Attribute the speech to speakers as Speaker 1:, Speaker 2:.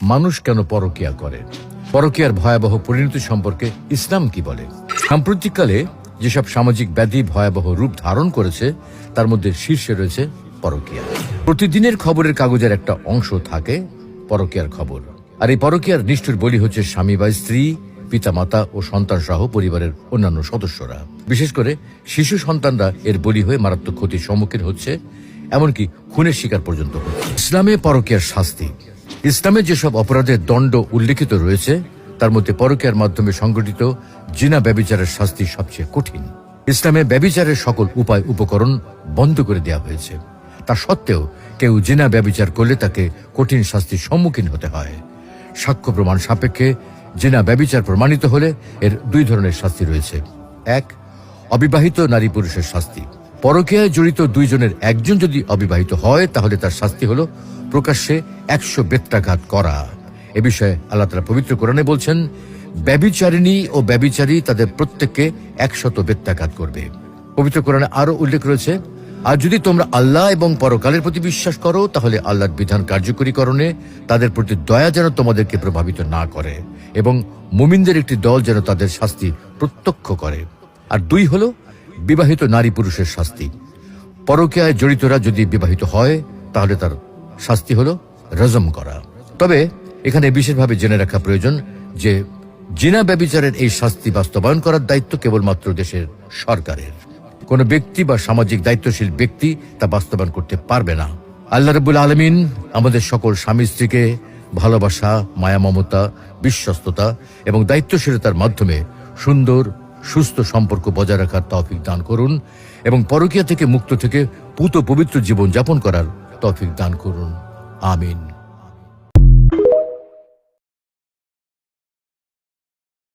Speaker 1: মানুষ কেন পরকীয়া করে, পরকীয়ার ভয়াবহ পরিণতি সম্পর্কে ইসলাম কি বলে। সাম্প্রতিককালে যেসব সামাজিক ব্যাধি ভয়াবহ রূপ ধারণ করেছে তার মধ্যে শীর্ষে রয়েছে পরকীয়া। প্রতিদিনের খবরের কাগজের একটা অংশ থাকে পরকীয়ার খবর, আর এই পরকীয়ার নিষ্ঠুর বলি হচ্ছে স্বামী বা স্ত্রী, পিতামাতা ও সন্তান সহ পরিবারের অন্যান্য সদস্যরা। বিশেষ করে শিশু সন্তানরা এর বলি হয়ে মারাত্মক ক্ষতির সম্মুখীন হচ্ছে, এমনকি খুনের শিকার পর্যন্ত হচ্ছে। ইসলামে পরকীয়ার শাস্তি। ইসলামে যেসব অপরাধের দণ্ড উল্লেখিত রয়েছে তার মধ্যে পরকীয়ার মাধ্যমে সংগঠিত জিনা ব্যভিচারের শাস্তি সবচেয়ে কঠিন। ইসলামে ব্যভিচারের সকল উপায় উপকরণ বন্ধ করে দেওয়া হয়েছে। তা সত্ত্বেও কেউ জিনা ব্যভিচার করলে তাকে কঠিন শাস্তির সম্মুখীন হতে হয়। সাক্ষ্য প্রমাণ সাপেক্ষে জিনা ব্যভিচার প্রমাণিত হলে এর দুই ধরনের শাস্তি রয়েছে। এক, অবিবাহিত নারী পুরুষের শাস্তি। পরকীয়ায় জড়িত দুইজনের একজন যদি অবিবাহিত হয় তাহলে তার শাস্তি হলো প্রকাশ্যে 100 বেত্রাঘাত করা। এ বিষয়ে আল্লাহ তাআলা পবিত্র কোরআনে বলছেন, ব্যভিচারিণী ও ব্যভিচারী তাদের প্রত্যেককে 100 বেত্রাঘাত করবে। পবিত্র কোরআনে আরো উল্লেখ রয়েছে, আর যদি তোমরা আল্লাহ এবং পরকালের প্রতি বিশ্বাস করো তাহলে আল্লাহর বিধান কার্যকরীকরণে তাদের প্রতি দয়া যেন তোমাদেরকে প্রভাবিত না করে, এবং মুমিনদের একটি দল যেন তাদের শাস্তি প্রত্যক্ষ করে। আর দুই হলো বিবাহিত নারী পুরুষের শাস্তি। পরকীয়ায় জড়িতরা যদি বিবাহিত হয় তাহলে তার শাস্তি হলো রজম করা। তবে এখানে বিশেষভাবে জেনে রাখা প্রয়োজন যে জিনা ব্যভিচারের এই শাস্তি বাস্তবায়ন করার দায়িত্ব কেবলমাত্র দেশের সরকারের। কোনো ব্যক্তি বা সামাজিক দায়িত্বশীল ব্যক্তি তা বাস্তবায়ন করতে পারবে না। আল্লাহ রাব্বুল আলামিন আমাদের সকল স্বামী স্ত্রীকে ভালোবাসা, মায়া, মমতা, বিশ্বস্ততা এবং দায়িত্বশীলতার মাধ্যমে সুন্দর সুস্থ সম্পর্ক বজায় রাখার তৌফিক দান করুন এবং পরকীয়া থেকে মুক্ত থেকে পূত পবিত্র জীবন যাপন করার তৌফিক দান করুন। আমিন।